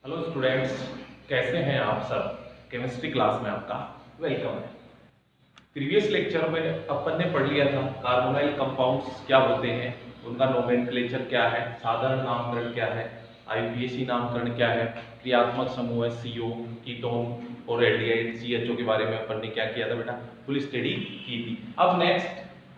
Hello students, कैसे हैं आप सब। केमिस्ट्री क्लास में आपका वेलकम है। प्रीवियस लेक्चर में अपन ने पढ़ लिया था कार्बोनाइल कंपाउंड्स क्या होते हैं, उनका नोमेनक्लेचर क्या है, साधारण नामकरण क्या है, आईयूपीएसी नामकरण क्या है, क्रियात्मक समूह है CO, कीटोन और एल्डिहाइड CHO के बारे में अपन ने क्या किया था बेटा, फुल स्टडी की थी। अब नेक्स्ट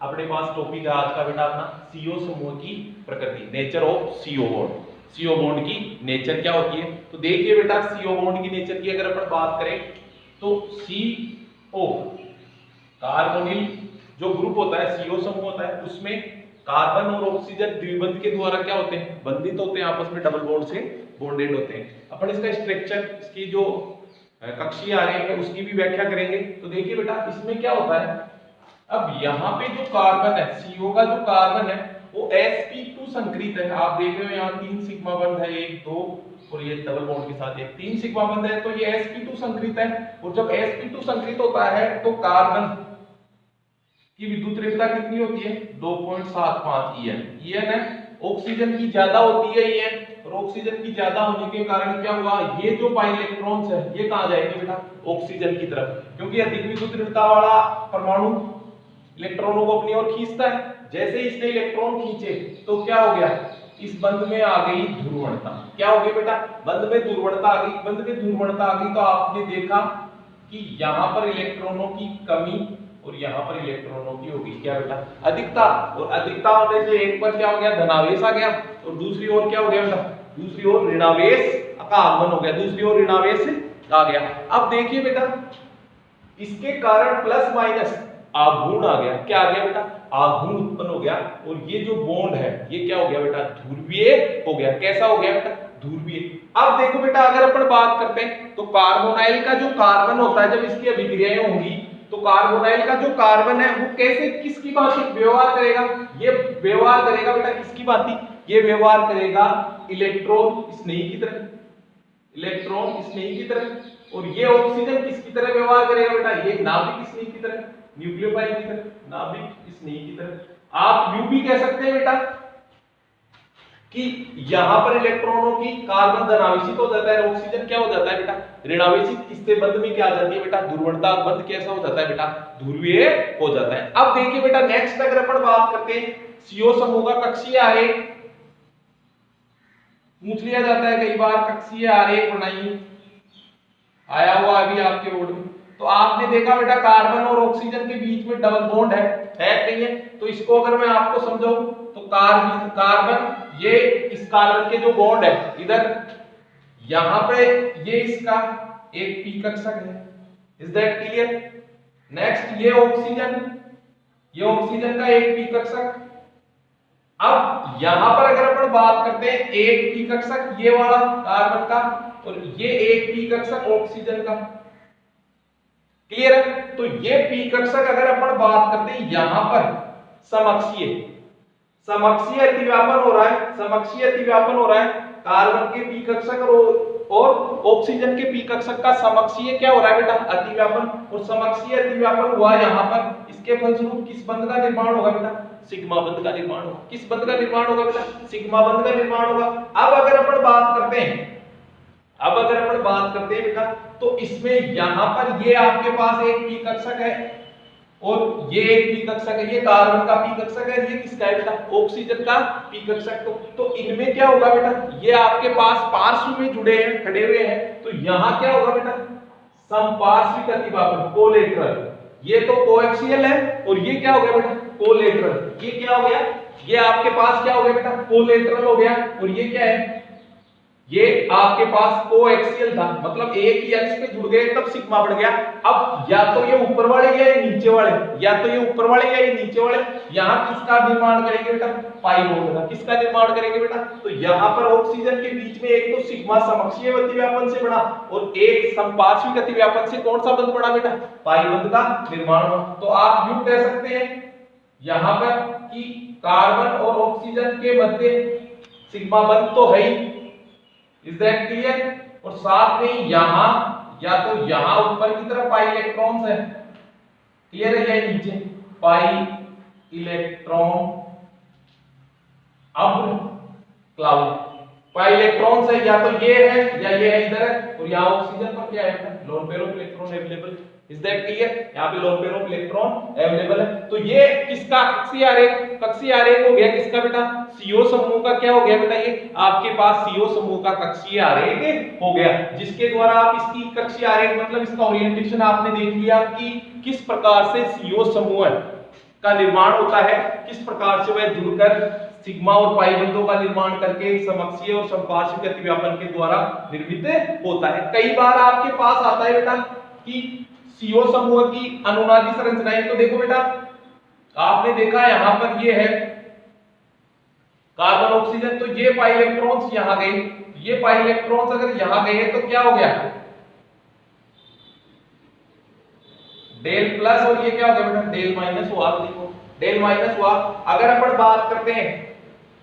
अपने पास टॉपिक है आज का बेटा अपना CO समूह की प्रकृति, nature of CO bond. CO bond की नेचर क्या होती है, तो देखिए बेटा CO बॉन्ड की नेचर की अगर अपन बात करें तो CO कार्बोनिल जो ग्रुप होता है, CO समूह होता है, उसमें कार्बन और ऑक्सीजन द्विबंध के द्वारा क्या होते हैं, बंधित होते हैं आपस में, डबल बॉन्ड से बॉन्डेड होते हैं। अपन इसका स्ट्रक्चर, इसकी जो कक्षीय आरेख है उसकी भी व्याख्या करेंगे। तो देखिए बेटा इसमें क्या होता है, अब यहाँ पे जो कार्बन है, CO का जो कार्बन है वो sp2 संकरित है। आप देख रहे हो यहाँ 3 सिग्मा बंध है, 1 2 और ये डबल बॉन्ड के साथ एक 3 सिग्मा बंध है, तो ये sp2 संकरित है। और जब sp2 संकरित होता है तो कार्बन की विद्युतीयता कितनी होती है, 2.75 EN है। ऑक्सीजन की ज्यादा होती है EN, और ऑक्सीजन की ज्यादा होने के कारण क्या हुआ, ये जो पाई इलेक्ट्रॉन्स है ये कहां जाएंगे बेटा, ऑक्सीजन की तरफ, क्योंकि अधिक विद्युतीयता वाला परमाणु इलेक्ट्रॉनों को अपनी ओर खींचता है। जैसे इसने इलेक्ट्रॉन खींचे तो क्या हो गया, इस बंध में आ गई ध्रुवणता। क्या हो गई बेटा, बंध में ध्रुवणता आ गई। बंध में ध्रुवणता आ गई तो आपने देखा कि यहां पर इलेक्ट्रॉनों की कमी और यहां पर इलेक्ट्रॉनों की होगी क्या बेटा, अधिकता। और अधिकता होने से एक पर क्या हो गया, धनावेश आ गया, और दूसरी ओर क्या हो गया बेटा, दूसरी ओर ऋणावेश का आगमन हो गया, दूसरी ओर ऋणावेश आ गया। अब देखिए बेटा इसके कारण प्लस माइनस आघूर्ण आ गया। क्या आ गया बेटा, आघूर्ण उत्पन्न हो गया, और ये जो बॉन्ड है ये क्या हो गया बेटा, ध्रुवीय हो गया। कैसा हो गया बेटा, ध्रुवीय। अब देखो बेटा अगर अपन बात करते हैं तो कार्बोनाइल का जो कार्बन होता है, जब इसकी अभिक्रियाएं होंगी तो कार्बोनाइल का जो कार्बन है वो कैसे, किसकी भांति व्यवहार करेगा, ये व्यवहार करेगा बेटा किसकी भांति, ये व्यवहार करेगा इलेक्ट्रॉन स्नेही की तरह, इलेक्ट्रॉन स्नेही की तरह। और ये ऑक्सीजन किसकी तरह व्यवहार करेगा बेटा, ये नाभिक स्नेही की तरह, न्यूक्लियोफाइल की तरह, नाभिक स्नेही की तरह। आप यूं भी कह सकते हैं बेटा कि यहां पर इलेक्ट्रॉनों की कार्बन धनावेशित हो जाता है, ऑक्सीजन क्या हो जाता है बेटा, ऋणावेशित। इससे बंध में क्या आ जाती है बेटा, ध्रुवणता। बंध कैसा हो जाता है बेटा, ध्रुवीय हो जाता है। अब देखिए बेटा नेक्स्ट अगर अपन बात करते हैं CO समूह का कक्षीय आरेख, पूछ लिया जाता है कई बार, कक्षीय आरेख बनाइए, आया हुआ अभी आपके बोर्ड में। तो आपने देखा बेटा कार्बन और ऑक्सीजन के बीच में डबल बॉन्ड है नहीं है। तो इसको अगर मैं आपको समझाऊं तो कार्बन ये इस कार्बन के जो बॉन्ड है इधर, यहां पे ये इसका एक p कक्षक है, इज दैट क्लियर। नेक्स्ट ये ऑक्सीजन का एक p कक्षक। अब यहां पर अगर अपन बात करते हैं एक p कक्षक ये वाला कार्बन का, और ये एक p कक्षक ऑक्सीजन का, क्लियर है। तो ये p कक्षक अगर अपन बात करते हैं यहां पर समअक्षीय अतिव्यापन हो रहा है, समअक्षीय अतिव्यापन हो रहा है, कार्बन के p कक्षक और ऑक्सीजन के p कक्षक का समअक्षीय क्या हो रहा है बेटा, अतिव्यापन। और समअक्षीय अतिव्यापन हुआ यहां पर, इसके फलस्वरूप किस बंध का निर्माण होगा बेटा, सिग्मा बंध का निर्माण होगा। किस बंध का निर्माण होगा बेटा, सिग्मा बंध का निर्माण होगा। अब अगर अपन बात करते हैं बेटा तो इसमें यहां पर ये आपके पास एक p कक्षक है और ये एक p कक्षक है, ये कार्बन का p कक्षक है, ये किसका है बेटा, ऑक्सीजन का p कक्षक। तो इनमें क्या होगा बेटा, ये आपके पास पार्श्व में जुड़े हैं, खड़े हुए हैं, तो यहां क्या होगा बेटा, समपार्श्विक अतिव्यापन, कोलेटरल। ये तो कोएक्सियल है और ये क्या हो गया बेटा, कोलेटरल। ये क्या हो गया, ये आपके पास क्या हो गया बेटा, कोलेटरल हो गया। और ये क्या है, ये आपके पास कोएक्सियल था, मतलब एक ही अक्ष पे जुड़ गए तब सिग्मा बढ़ गया। अब या तो ये ऊपर वाले या ये नीचे वाले, या तो ये ऊपर वाले या ये नीचे वाले। यहां किसका निर्माण करेंगे बेटा, पाई बॉन्ड का। किसका निर्माण करेंगे बेटा, तो यहां पर ऑक्सीजन के बीच में एक तो सिग्मा समअक्षीय अतिव्यापन से बना और एक समपार्श्विक अतिव्यापन से कौन सा बंध बना बेटा, पाई बंध का निर्माण हुआ। तो आप यूं कह सकते हैं यहां पर कि कार्बन और ऑक्सीजन के मध्य सिग्मा बंध तो है ही, इज दैट क्लियर। और साथ में यहां या तो यहां ऊपर की तरफ पाई इलेक्ट्रॉन्स है, क्लियर है, या नीचे पाई इलेक्ट्रॉन अब क्लाउड, पाई इलेक्ट्रॉन्स है, या तो ये है या ये है इधर है, और यहाँ ऑक्सीजन पर क्या है, lone pair of electron available. Is that clear? यहाँ पे lone pair of electron available है। तो ये किसका कक्षीय आरेख, कक्षीय आरेख हो गया किसका बेटा, CO समूह का। क्या हो गया बेटा, ये आपके पास CO समूह का कक्षीय आरेख हो गया, जिसके द्वारा आप इसकी कक्षीय आरेख मतलब इसका ओरिएंटेशन आपने देख लिया कि किस प्रकार से CO समूह का निर्माण होता है, किस प्रकार से वह जुड़कर सिग्मा और पाई बंधों का निर्माण करके समकक्षीय और समपार्श्विक अतिव्यापन के द्वारा निर्मित होता है। कई बार आपके पास आता है बेटा कि CO समूह की अनुनादी संरचनाएं। तो देखो बेटा, आपने देखा यहां पर ये है कार्बन ऑक्सीजन, तो ये पाई इलेक्ट्रॉन्स यहां गए, ये पाई इलेक्ट्रॉन्स अगर यहां गए तो क्या हो गया, डेल प्लस, और ये क्या हो गया बेटा, डेल माइनस हुआ। देखो डेल माइनस हुआ। अगर अपन बात करते हैं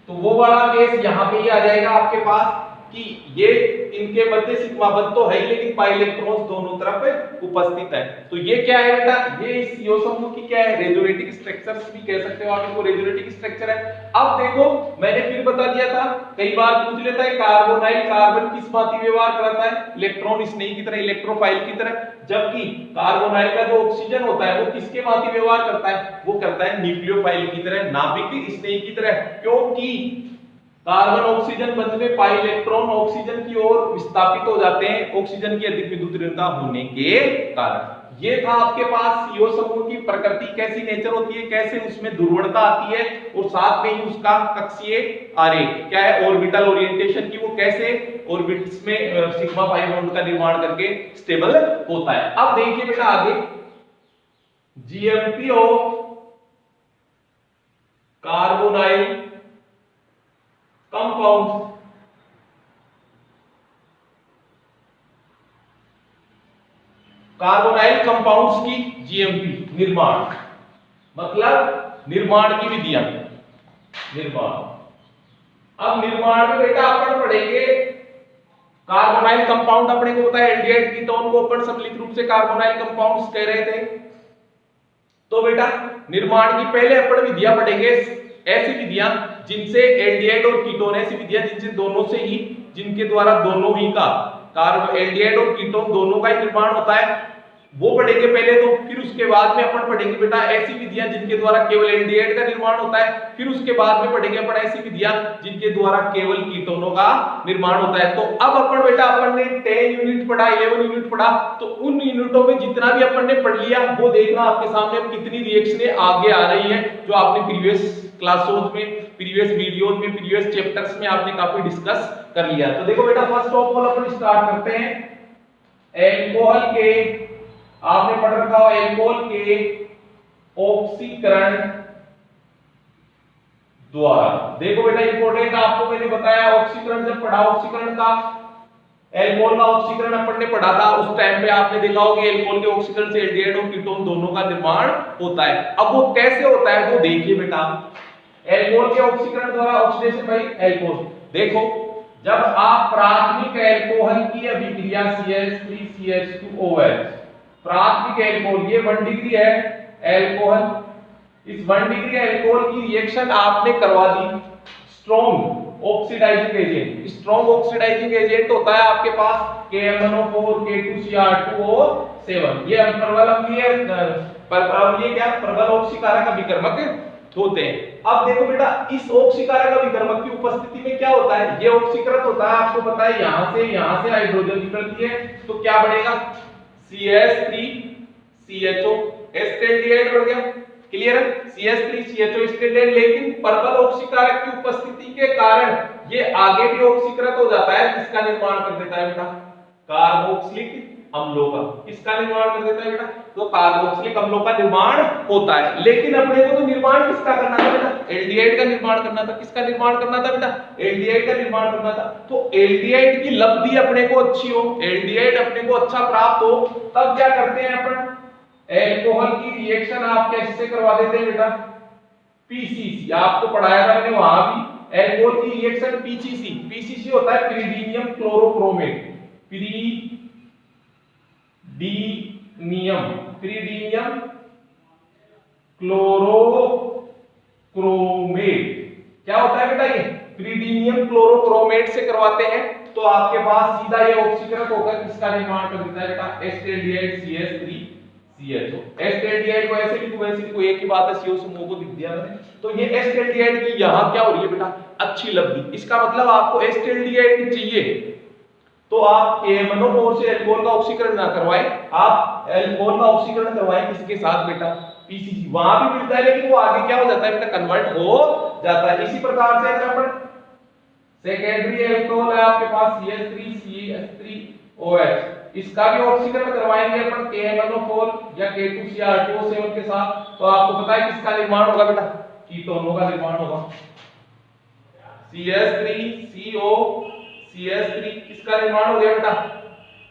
तो वो वाला केस यहाँ पे ही आ जाएगा आपके पास कि ये इनके मध्य सिग्मा बंध तो है ही, लेकिन पाई इलेक्ट्रॉन्स दोनों तरफ उपस्थित है। तो ये क्या है बेटा, ये इस CO समूह की क्या है, रेजोनेटिक स्ट्रक्चर्स भी कह सकते हो आप इनको, रेजोनेटिक स्ट्रक्चर है। अब देखो मैंने फिर बता दिया था, कई बार पूछ लेता है कार्बोनाइल कार्बन किस भांति व्यवहार कराता है, इलेक्ट्रॉन स्नेही की तरह, इलेक्ट्रोफाइल की तरह, जबकि कार्बोनाइल का जो ऑक्सीजन होता है वो किसके भांति व्यवहार करता है, वो करता है न्यूक्लियोफाइल की तरह, नाभिक स्नेही की तरह। क्योंकि कार्बन ऑक्सीजन बंध में पाई इलेक्ट्रॉन ऑक्सीजन की ओर विस्थापित हो जाते हैं ऑक्सीजन की अधिक विद्युत ऋणता होने के कारण। ये था आपके पास CO समूह की प्रकृति, कैसी नेचर होती है, कैसे उसमें दुर्वणता आती है, और साथ में ही उसका कक्षीय आरेख क्या है, ऑर्बिटल ओरिएंटेशन की, वो कैसे ऑर्बिट्स में सिग्मा पाई बॉन्ड का निर्माण करके स्टेबल होता है। अब देखिए बेटा आगे, GMP of carbonyl compound, carbonyl compounds की GMP निर्माण, मतलब निर्माण की विधियां, निर्माण। अब निर्माण में बेटा अपन पढ़ेंगे कार्बोनाइल कंपाउंड, अपने को पता है एल्डिहाइड कीटोन को अपन सम्मिलित रूप से कार्बोनाइल कंपाउंड्स कह रहे थे। तो बेटा निर्माण की पहले अपन विधियां पढ़ेंगे, ऐसी विधियां जिनसे एल्डिहाइड और कीटोन, ऐसी विधियां जिनसे दोनों से ही, जिनके द्वारा दोनों ही का कार्बन एल्डिहाइड और कीटोन दोनों का ही निर्माण होता है, वो पढ़ेंगे पहले। तो फिर उसके बाद में अपन पढ़ेंगे बेटा ऐसी विधियां जिनके द्वारा केवल एल्डिहाइड का निर्माण होता है। फिर उसके बाद में पढ़ेंगे अपन ऐसी विधियां जिनके द्वारा केवल कीटोनों का निर्माण होता है। तो अब अपन बेटा अपन ने 10 यूनिट पढ़ा, 11 यूनिट पढ़ा, तो उन यूनिटों में जितना भी अपन ने पढ़ लिया वो देखना आपके सामने अब कितनी रिएक्शनें आगे आ रही है, जो आपने प्रीवियस क्लासों में, प्रीवियस वीडियोस में, प्रीवियस चैप्टर्स में आपने काफी डिस्कस कर लिया। तो देखो बेटा first of all upon start करते हैं एल्कोहल के, आपने पढ़ रखा हो एल्कोहल के ऑक्सीकरण द्वारा। देखो बेटा इंपॉर्टेंट आपको मैंने बताया, ऑक्सीकरण जब पढ़ा, ऑक्सीकरण का, एल्कोहल का ऑक्सीकरण अपन ने पढ़ा था, उस टाइम पे आपने देखा होगा कि एल्कोहल के ऑक्सीकरण से एल्डिहाइड और कीटोन दोनों का निर्माण होता है। अब वो कैसे होता है वो देखिए बेटा, एल्कोहल के ऑक्सीकरण द्वारा ऑक्सीडेशन बाय एल्कोहल। देखो जब आप प्राथमिक एल्कोहल की अभिक्रिया CH3CH2OH, प्राथमिक एल्कोहल, ये 1 डिग्री है एल्कोहल, इस 1 डिग्री एल्कोहल की रिएक्शन आपने करवा दी strong oxidizing agent, strong oxidizing agent होता है आपके पास KMnO4 K2Cr2O7, ये प्रबल अम्लीय, ये क्या प्रबल ऑक्सीकारक अभिकर्मक होते हैं। अब देखो बेटा इस ऑक्सीकारक अभिकर्मक की उपस्थिति में क्या होता है, ये ऑक्सीकृत होता है, आपको पता है यहां से हाइड्रोजन निकलती है, तो क्या बनेगा CH3CHO, एस्टेल्डिहाइड बढ़ गया, क्लियर है, CH3CHO एस्टेल्डिहाइड। लेकिन प्रबल ऑक्सीकारक की उपस्थिति के कारण ये आगे भी ऑक्सीकृत हो जाता है, किसका निर्माण कर देता है बेटा, कार्बोक्सिलिक अम्लों का, किसका निर्माण कर देता है बेटा, तो कार्बोक्सिलिक अम्लों का निर्माण होता है। लेकिन अपने को तो निर्माण किसका करना था बेटा, एल्डिहाइड का निर्माण करना था, किसका निर्माण करना था बेटा, एल्डिहाइड का निर्माण करना था। तो एल्डिहाइड की लब्धि अपने को अच्छी हो, एल्डिहाइड अपने को अच्छा प्राप्त हो, तब क्या करते हैं अपन, एल्कोहल की रिएक्शन आप कैसे करवा देते हैं बेटा, PCC, आपको पढ़ाया था मैंने वहां भी, एल्कोहल की रिएक्शन PCC होता है पिरिडीनियम क्लोरोक्रोमेट, पिरिडीनियम क्लोरोक्रोमेट क्या होता है बेटा, ये प्रीडीनियम क्लोरोक्रोमेट से करवाते हैं तो आपके पास सीधा ये ऑक्सीकृत होकर किसका निर्माण कर देता है बेटा, एसिटाल्डिहाइड CH3CHO। एसिटाल्डिहाइड को ऐसे लिखो वैसे लिखो, एक ही बात है, CO समूह को दिख दिया मैंने। तो ये एसिटाल्डिहाइड की यहां क्या हो रही है बेटा, अच्छी लब्धि। इसका मतलब आपको एसिटाल्डिहाइड चाहिए तो आप मोनोपोर से अल्कोहल का ऑक्सीकरण ना करवाएं, आप अल्कोहल का ऑक्सीकरण करवाएं किसके साथ बेटा, PCC। वहां भी मिलता है लेकिन वो आगे क्या हो जाता है बेटा, कन्वर्ट हो जाता है। इसी प्रकार से अगर अपन सेकेंडरी अल्कोहल है आपके पास CH3CH3OH, इसका भी ऑक्सीकरण करवाएंगे अपन KMnO4 या K2Cr2O7 के साथ, तो आपको पता है किसका निर्माण होगा बेटा, कीटोनों का निर्माण होगा। CH3CO CH3 किसका निर्माण हो गया बेटा,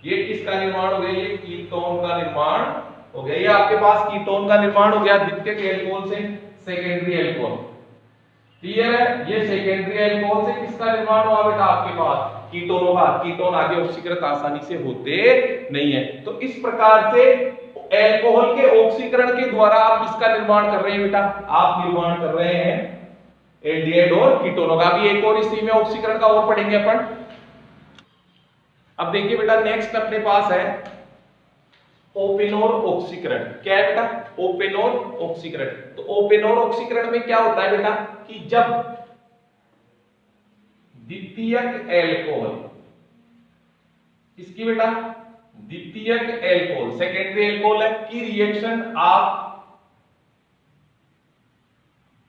ये किसका निर्माण हो गया, ये कीटोन का निर्माण हो गया। ये आपके पास कीटोन का निर्माण हो गया द्वितीयक अल्कोहल से सेकेंडरी अल्कोहल। क्लियर है, ये सेकेंडरी अल्कोहल से किसका निर्माण हुआ बेटा, आपके पास कीटोनों का। कीटोन आगे ऑक्सीकृत आसानी से होते नहीं है। तो इस प्रकार से अल्कोहल के ऑक्सीकरण के द्वारा आप किसका निर्माण कर रहे हैं बेटा, आप निर्माण कर रहे हैं एल्डिहाइड और कीटोनों का। भी एक और इसी में ऑक्सीकरण का और पढ़ेंगे अपन। अब देखिए बेटा नेक्स्ट अपने पास है ओपेनोर ऑक्सीकरण। क्या है बेटा, ओपेनोर ऑक्सीकरण। तो ओपेनोर ऑक्सीकरण में क्या होता है बेटा कि जब द्वितीयक अल्कोहल, किसकी बेटा, द्वितीयक अल्कोहल सेकेंडरी अल्कोहल है की रिएक्शन आप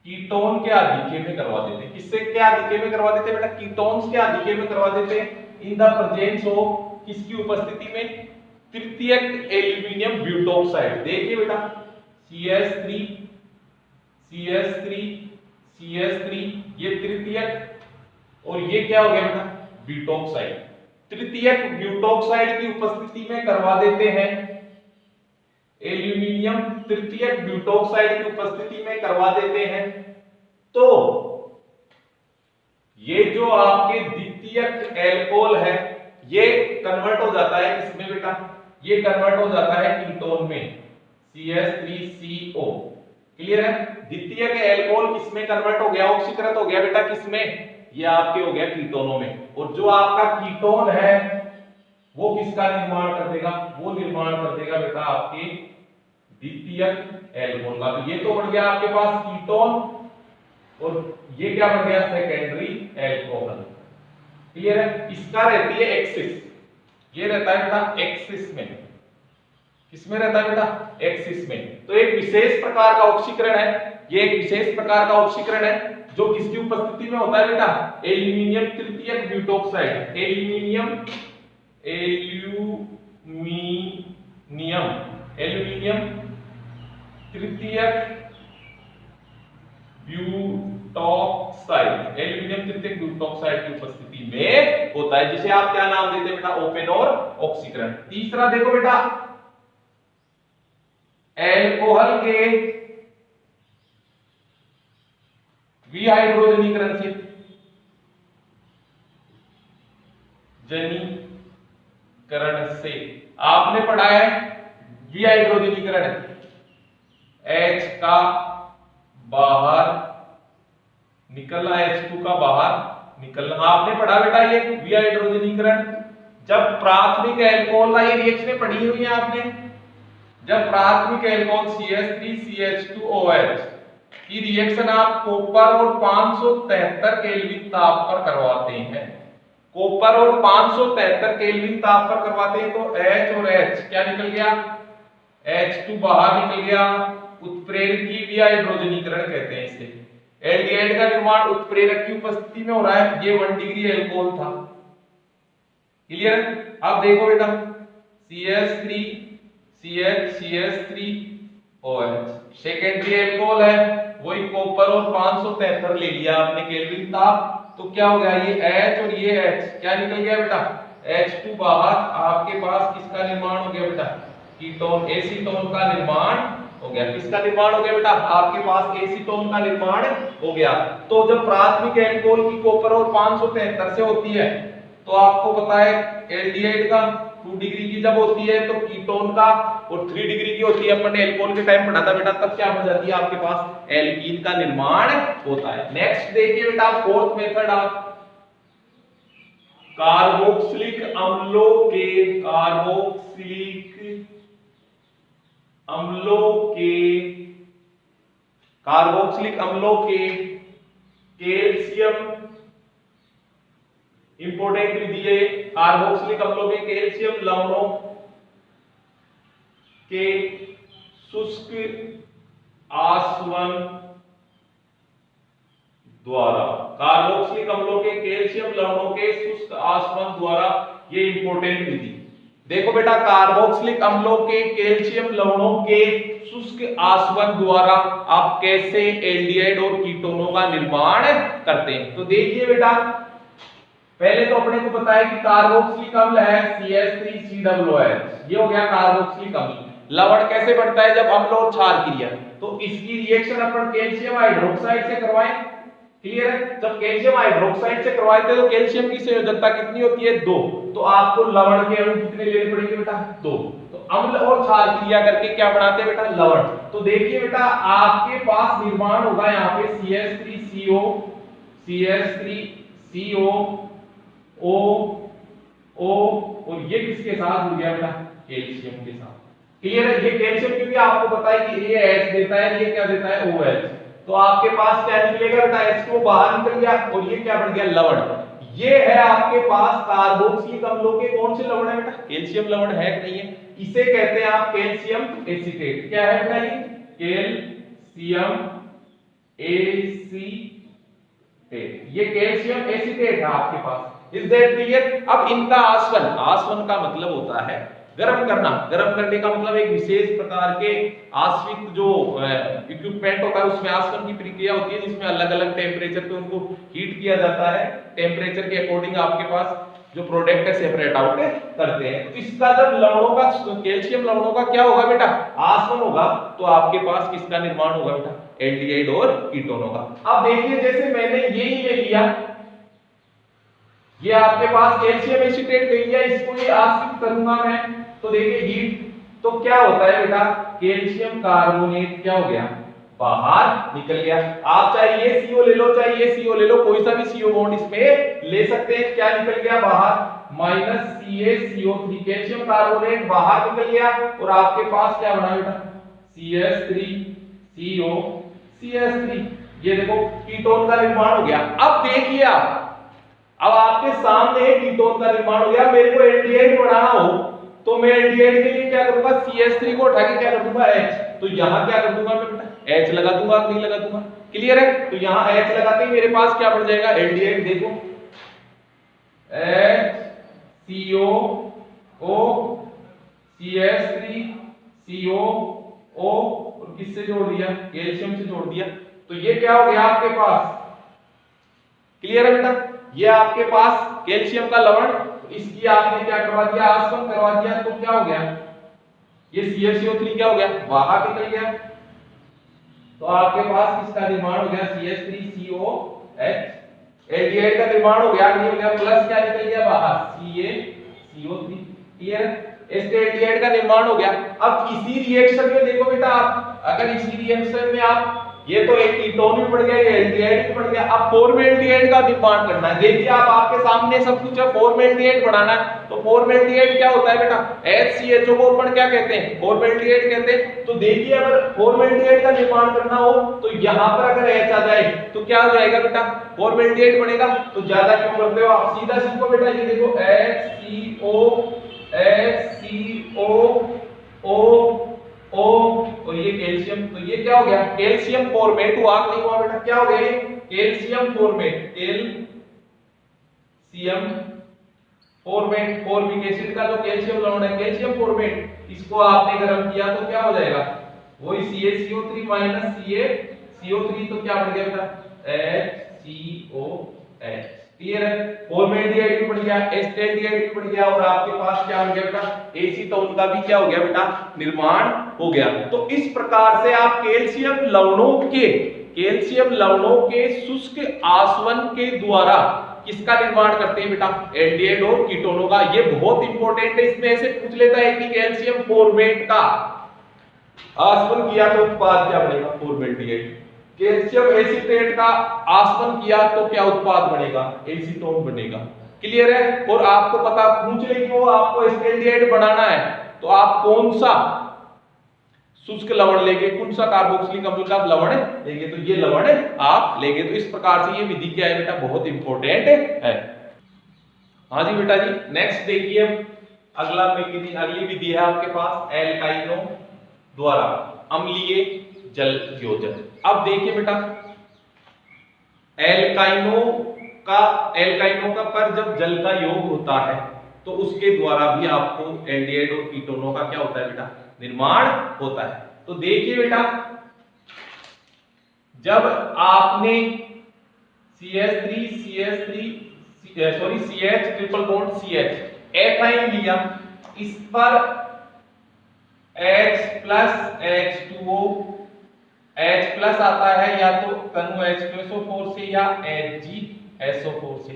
कीटोन के आधिक्य में करवा देते हैं। किससे के आधिक्य में करवा देते हैं बेटा, कीटोन्स के आधिक्य में करवा देते हैं इन द प्रेजेंस ऑफ, किसकी उपस्थिति में, तृतीयक एल्यूमिनियम ब्यूटोक्साइड। देखिए बेटा CH3 CH3 CH3 ये तृतीयक और ये क्या हो गया बेटा, ब्यूटोक्साइड। तृतीयक ब्यूटोक्साइड की उपस्थिति में करवा देते हैं एल्यूमिनियम, तृतीयक ब्यूटोक्साइड की उपस्थिति में करवा देते हैं तो ये जो आपके द्वितीयक अल्कोहल है ये कन्वर्ट हो जाता है किसमें बेटा, ये कन्वर्ट हो जाता है कीटोन में CH3CO। क्लियर है, द्वितीयक अल्कोहल किसमें कन्वर्ट हो गया, ऑक्सीकृत हो गया बेटा किसमें, ये आपके हो गया कीटोनों में। और जो आपका कीटोन है वो किसका निर्माण कर देगा, वो निर्माण कर देगा बेटा आपके द्वितीयक अल्कोहल का। तो ये तो बढ़ गया आपके पास कीटोन और ये क्या बढ़ गया, सेकेंडरी अल्कोहल। क्लियर है, इसका रहती है एक्सिस, ये रहता है बेटा एक्सिस में। किसमें रहता है बेटा, एक्सिस में। तो एक विशेष प्रकार का ऑक्सीकरण है, ये एक विशेष प्रकार का ऑक्सीकरण है जो किसकी उपस्थिति में होता है बेटा, एल्यूमिनियम तृतीयक ब्यूटोक्साइड, एल्यूमिनियम तृतीयक ब्यूटोक्साइड, एल्यूमिनियम तृतीयक ब्यूटोक्साइड की उपस्थिति में होता है, जिसे आप क्या नाम देते हैं बेटा, ओपेनोर ऑक्सीकरण। तीसरा देखो बेटा, अल्कोहल के विहाइड्रोजनीकरण से, जनीकरण से आपने पढ़ा है विहाइड्रोजनीकरण, H का बाहर निकलना, H2 का बाहर निकलना, आपने पढ़ा बेटा ये विहाइड्रोजनीकरण। जब प्राथमिक अल्कोहल का ये रिएक्शनें पढ़ी हुई है आपने, जब प्राथमिक अल्कोहल CH3CH2OH की रिएक्शन आप कॉपर और 573 केल्विन ताप पर करवाते हैं, कॉपर और 573 केल्विन ताप पर करवाते हैं तो H और H क्या निकल गया, H2 बाहर निकल गया, उत्प्रेरक की विहाइड्रोजनीकरण कहते हैं इसे। एल्डिहाइड का निर्माण उत्प्रेरक की उपस्थिति में हो रहा है, ये 1 डिग्री अल्कोहल था। क्लियर, अब देखो बेटा CH3 CH3OH सेकेंडरी अल्कोहल है, वही कॉपर और 573 ले लिया आपने केल्विन ताप, तो क्या हो गया, ये H और ये H क्या निकल गया बेटा, H2 बाहर, आपके पास किसका निर्माण हो गया बेटा, कीटोन एसीटोन का निर्माण हो गया। किसका निर्माण हो गया बेटा, आपके पास एसीटोन का निर्माण हो गया। तो जब प्राथमिक अल्कोहल की कॉपर और 573 से होती है तो आपको पता है एल्डिहाइड का 2 डिग्री की जब होती है तो कीटोन का, और 3 डिग्री की होती है, अपन ने एल्कोहल के टाइम पढ़ा था बेटा, तब क्या बन जाती है आपके पास एल्कीन का निर्माण होता है। नेक्स्ट देखिए बेटा फोर्थ मेथड आप कार्बोक्सिलिक अम्लों के कैल्शियम, इंपोर्टेंट विधि है कार्बोक्सिलिक अम्लों के कैल्शियम लवणों के शुष्क आसवन द्वारा, कार्बोक्सिलिक अम्लों के कैल्शियम लवणों के शुष्क आसवन द्वारा, ये इंपोर्टेंट विधि। देखो बेटा कार्बोक्सिलिक अम्लों के कैल्शियम लवणों के शुष्क आसवन द्वारा आप कैसे एल्डिहाइड और कीटोनों का निर्माण करते हैं। तो देखिए बेटा पहले तो अपने को पता है कि कार्बोक्सिलिक अम्ल है CH3COOH, ये हो गया कार्बोक्सिलिक अम्ल। लवण कैसे बनता है जब अम्ल और क्षार क्रिया, तो इसकी रिएक्शन अपन कैल्शियम हाइड्रोक्साइड से करवाएं। क्लियर है, जब कैल्शियम हाइड्रोक्साइड से करवाए थे तो कैल्शियम की संयोजकता कितनी होती है 2, तो आपको लवण के अणु कितने लेने पड़ेंगे बेटा 2। तो अम्ल और क्षार क्रिया करके क्या बनाते हैं बेटा लवण। तो देखिए बेटा आपके पास निर्माण होगा यहाँ पे CH3CO O और ये किसके साथ जुड़ गया बेटा कैल्शियम के साथ। क्लियर है, ये कैल्शियम क्योंकि आपको पता है कि ये H देता है, ये क्या देता है OH, तो आपके पास क्या निकलेगा बेटा H2 बाहर निकल गया और ये क्या बन गया लवण। ये है आपके पास कार्बोक्सिलिक अम्लों के कौन से लवण है बेटा कैल्शियम लवण है कि नहीं है, इसे कहते हैं आप कैल्शियम एसीटेट। क्या है बेटा ये कैल्शियम एसीटेट, ये कैल्शियम एसीटेट है आपके पास। Is that clear. अब इनका आसवन, आसवन का मतलब होता है गर्म करना। गर्म करने का मतलब एक विशेष प्रकार के आश्विक जो इक्विपमेंट होता है उसमें आसवन की प्रक्रिया होती है जिसमें अलग अलग टेम्परेचर पे उनको हीट किया जाता है, टेम्परेचर के अकॉर्डिंग आपके पास जो प्रोडक्ट है सेपरेट आउट करते हैं। तो इसका जब लवणों का कैल्शियम लवणों का क्या होगा बेटा आसवन होगा, तो आपके पास किसका निर्माण होगा बेटा एल्डिहाइड और कीटोनों का। अब देखिए जैसे मैंने ये ही ले लिया, ये आपके पास कैल्शियम एसीटेट ले लिया, इसको ये आश्रित करूंगा मैं, तो देखिए हीट, तो क्या होता है बेटा कैल्शियम कार्बोनेट क्या हो गया बाहर निकल गया। आप चाहे ये CO ले लो चाहे ये CO ले लो, कोई सा भी CO बॉन्ड इसमें ले सकते हैं। क्या निकल गया बाहर -CaCO3, कैल्शियम कार्बोनेट बाहर निकल गया और आपके पास क्या बना बेटा CH3CO CH3, ये देखो कीटोन का निर्माण हो गया। अब देखिए आप, अब आपके सामने कीटोन का निर्माण हो गया, मेरे को एल्डिहाइड बनाना हो तो मैं एल्डिहाइड के लिए क्या करूंगा CH3 को उठा के क्या कर दूंगा H, तो यहां क्या कर दूंगा मैं बेटा H लगा दूंगा, नहीं लगा दूंगा। क्लियर है, तो यहां H लगाते ही मेरे पास क्या बन जाएगा एल्डिहाइड, देखो HCOO CH3CO और किससे जोड़ दिया कैल्शियम से जोड़ दिया, तो ये क्या हो गया आपके पास। क्लियर है बेटा, ये आपके पास कैल्शियम का लवण, इसकी आपने क्या करवा दिया आसवन करवा दिया, तो क्या हो गया ये CaCO3 क्या हो गया बाहर निकल गया, तो आपके पास किसका निर्माण हो गया CH3COH, एल्डिहाइड का निर्माण हो गया, नहीं हो गया, प्लस क्या निकल गया बाहर CaCO3। क्लियर, इसके एल्डिहाइड का निर्माण हो गया। अब इसी रिएक्शन में देखो बेटा आप, अगर इसी रिएक्शन में आप ये तो एक कीटोन भी बढ़ गया, ये एल्डिहाइड भी बढ़ गया, अब फॉर्मेल्डिहाइड का निर्माण करना है। देखिए आप आपके सामने सब कुछ है, फॉर्मेल्डिहाइड बनाना है, तो फॉर्मेल्डिहाइड क्या होता है बेटा HCHO को अपन क्या कहते हैं फॉर्मेल्डिहाइड कहते हैं। तो देखिए अगर फॉर्मेल्डिहाइड का निर्माण करना हो तो यहाँ पर अगर H आ जाए तो क्या हो जाएगा बेटा फॉर्मेल्डिहाइड बनेगा। तो ज्यादा क्यों करते हो आप, सीधा सीखो बेटा, ये देखो HCO और ये कैल्शियम, तो ये क्या हो गया कैल्शियम फॉर्मेट हुआ, नहीं हुआ बेटा क्या हो गया ये calcium formate, calcium formate, formic acid का जो कैल्शियम लवण है कैल्शियम फॉर्मेट, इसको आपने गर्म किया तो क्या हो जाएगा वही CaCO3 CaCO3, तो क्या बढ़ गया बेटा HCOH। क्लियर है, फॉर्मेल्डिहाइड भी बढ़ गया, एस्टेल्डिहाइड भी बढ़ गया और आपके पास क्या हो गया बेटा एसीटोन का भी क्या हो गया बेटा निर्माण हो गया। तो इस प्रकार से आप कैल्शियम लवणों के शुष्क आसवन के द्वारा किसका निर्माण करते हैं बेटा? एल्डिहाइड और कीटोनों का। ये बहुत इंपॉर्टेंट है, इसमें ऐसे पूछ लेता है कि कैल्शियम फॉर्मेट का आसवन किया तो उत्पाद क्या बनेगा? फॉर्मेल्डिहाइड। कैल्शियम एसीटेट का आसवन किया तो क्या उत्पाद बनेगा? एसीटोन बनेगा। क्लियर है? और आपको पता पूछ ले कि वो आपको एल्डिहाइड बनाना है तो आप कौन सा शुष्क लवण लेंगे, कौन सा कार्बोक्सिलिक अम्ल का लवण लेंगे, तो ये लवण आप लेंगे। तो इस प्रकार से ये विधि क्या है बेटा? बहुत इंपॉर्टेंट है। हाँ जी बेटा जी, नेक्स्ट देखिए अगली विधि है आपके पास एल्काइनो द्वारा अम्लीय जल योजन। अब देखिए बेटा एल्काइनो का पर जब जल का योग होता है तो उसके द्वारा भी आपको एल्डिहाइड और कीटोनों का क्या होता है बेटा? निर्माण होता है। तो देखिए बेटा जब आपने CH triple bond CH ethyne लिया, इस पर H plus H2O, H plus आता है या तो तनु H2SO4 से या HgSO4 से।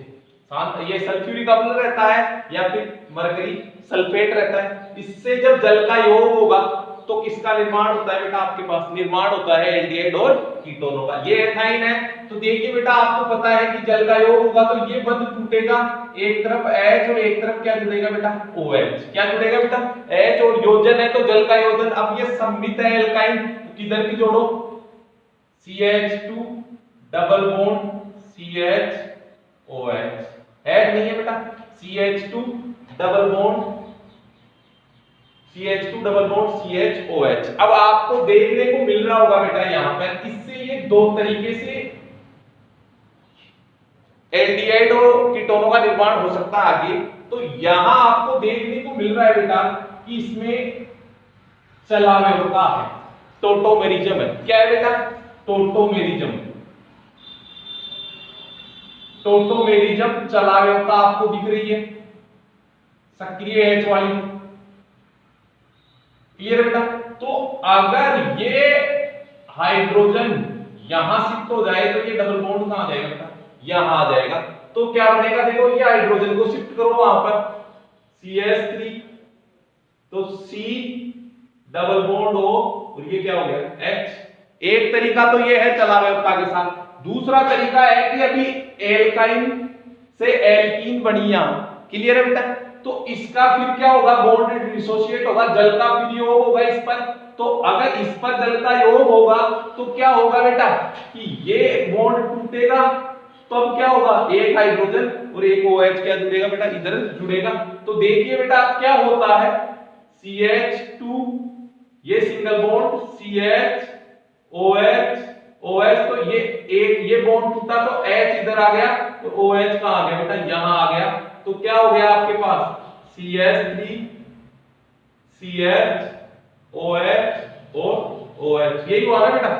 ये सल्फ्यूरिक अम्ल रहता है या फिर मरकरी सल्फेट रहता है। इससे जब जल का योग होगा तो किसका निर्माण होता है बेटा? आपके पास निर्माण होता है एल्डिहाइड और कीटोनों का। ये एथाइन है तो देखिए बेटा आपको पता है कि जल का योग होगा तो ये बंध टूटेगा, एक तरफ H और एक तरफ क्या जुड़ेगा बेटा? OH। क्या जुड़ेगा बेटा? H और योजन है तो जल का योजन। अब ये सममित है एल्काइन तो किधर भी जोड़ो CH2 double bond CHOH। Add नहीं है बेटा CH2 डबल बॉन्ड CHOH। अब आपको देखने को मिल रहा होगा बेटा यहां पर इससे ये दो तरीके से एल्डिहाइड और कीटोनों का निर्माण हो सकता है आगे। तो यहां आपको देखने को मिल रहा है बेटा कि इसमें चलाव्यता है, टोटोमेरिज्म है। क्या है बेटा? टोटोमेरिज्म चलाव्यता आपको दिख रही है सक्रिय H वाली। क्लियर बेटा? तो अगर ये हाइड्रोजन यहां शिफ्ट हो जाए तो ये डबल बॉन्ड कहां आ जाएगा बेटा? यहां आ जाएगा। तो क्या बनेगा? देखो ये हाइड्रोजन को शिफ्ट करो वहां पर CH3 तो C डबल बॉन्ड O और ये क्या हो गया H। एक तरीका तो ये है चलाव्यता के साथ। दूसरा तरीका है कि अभी एल्काइन से एल्कीन बनी यहां। क्लियर है बेटा? तो इसका फिर क्या होगा? बॉन्ड डिसोसिएट होगा, जल का फिर योग होगा इस पर। तो अगर इस पर जल का योग होगा तो क्या होगा बेटा कि ये बॉन्ड टूटेगा तो अब क्या होगा? एक हाइड्रोजन और एक OH क्या जुड़ेगा बेटा? इधर जुड़ेगा। तो देखिए बेटा क्या होता है CH2 ये सिंगल बॉन्ड CH OH तो ये बॉन्ड टूटा तो H इधर आ गया तो OH कहां आ गया बेटा? यहां आ गया। तो क्या हो गया आपके पास CH3 CH OH और OH। यही हुआ ना बेटा?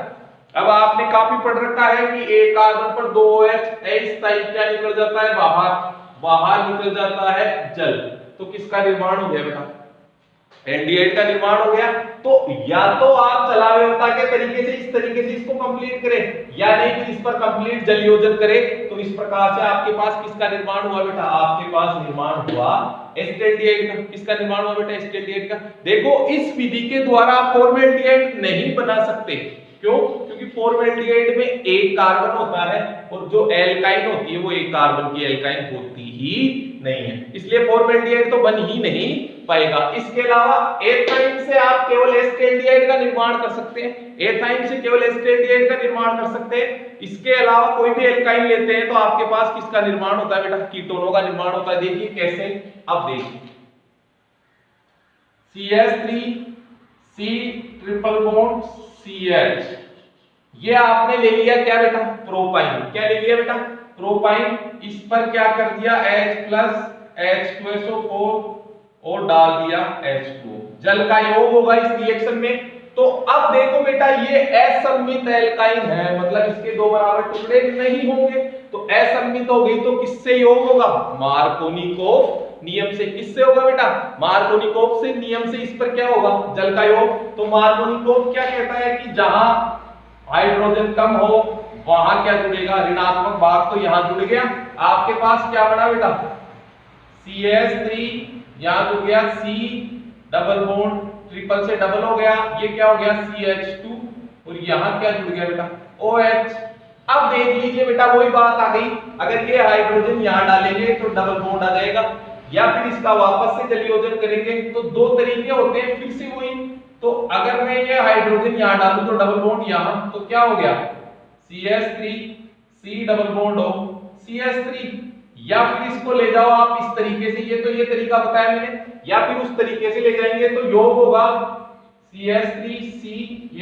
अब आपने काफी पढ़ रखा है कि एक कार्बन पर 2 OH इस टाइप क्या निकल जाता है? बाहर निकल जाता है जल। तो किसका निर्माण हो गया बेटा? एल्डिहाइड का निर्माण हो गया। तो या तो आप चलाव्यता के तरीके से इस तरीके से इसको कंप्लीट करें या नहीं फिर इस पर कंप्लीट जल योजन करें। तो इस प्रकार से आपके पास किसका निर्माण हुआ बेटा? आपके पास निर्माण हुआ एसिटाल्डिहाइड का। किसका निर्माण हुआ बेटा? एसिटाल्डिहाइड का। देखो इस विधि के द्वारा आप फॉर्मेल्डिहाइड नहीं बना सकते। क्यों? क्योंकि फॉर्मेल्डिहाइड में एक कार्बन होता है और जो एल्काइन होती है वो एक कार्बन की एल्काइन होती ही नहीं है, इसलिए फॉर्मेल्डिहाइड तो बन ही नहीं पाएगा। इसके अलावा एथाइन से आप केवल एसिटाल्डिहाइड का निर्माण कर सकते हैं। एथाइन से केवल एसिटाल्डिहाइड का निर्माण कर सकते हैं। इसके अलावा कोई भी एल्काइन लेते हैं तो आपके पास किसका निर्माण होता है बेटा? कीटोनों का निर्माण होता है। देखिए कैसे, अब देखिए CH3 C triple bond CH ये आपने ले लिया क्या बेटा? प्रोपाइन। क्या ले लिया बेटा? प्रोपाइन। इस पर क्या कर दिया? H प्लस H2SO4 और डाल दिया H2O। जल का योग होगा इस रिएक्शन में। तो अब देखो बेटा ये असममित एल्काइन है, मतलब इसके दो बराबर टुकड़े नहीं होंगे। तो असममित हो गई तो किससे योग होगा? मार्कोनिकोव नियम से। किससे होगा बेटा? मार्कोनिकोव से नियम से। इस पर क्या होगा? जल का योग। तो मार्कोनिकोव क्या कहता है कि जहां हाइड्रोजन कम हो, वहां क्या जुड़ेगा, ऋणात्मक भाग तो यहां जुड़ गया, आपके पास क्या बना बेटा CH3, यहां जुड़ गया C डबल बॉन्ड, ट्रिपल से डबल हो गया, ये क्या हो गया CH2, और यहां क्या जुड़ गया बेटा OH। अब देख लीजिए बेटा वही बात आ गई, अगर ये हाइड्रोजन यहां डालेंगे तो डबल बॉन्ड आ जाएगा, या फिर इसका वापस से जलयोजन करेंगे तो दो तरीके होते हैं, फिर से वही। तो अगर मैं ये हाइड्रोजन यहां डालूं तो डबल बॉन्ड यहां, तो क्या हो गया CH3 C डबल बॉन्ड हो CH3, या फिर इसको ले जाओ आप इस तरीके से, ये तो ये तरीका बताया मैंने, या फिर उस तरीके से ले जाएंगे तो योग होगा CH3C,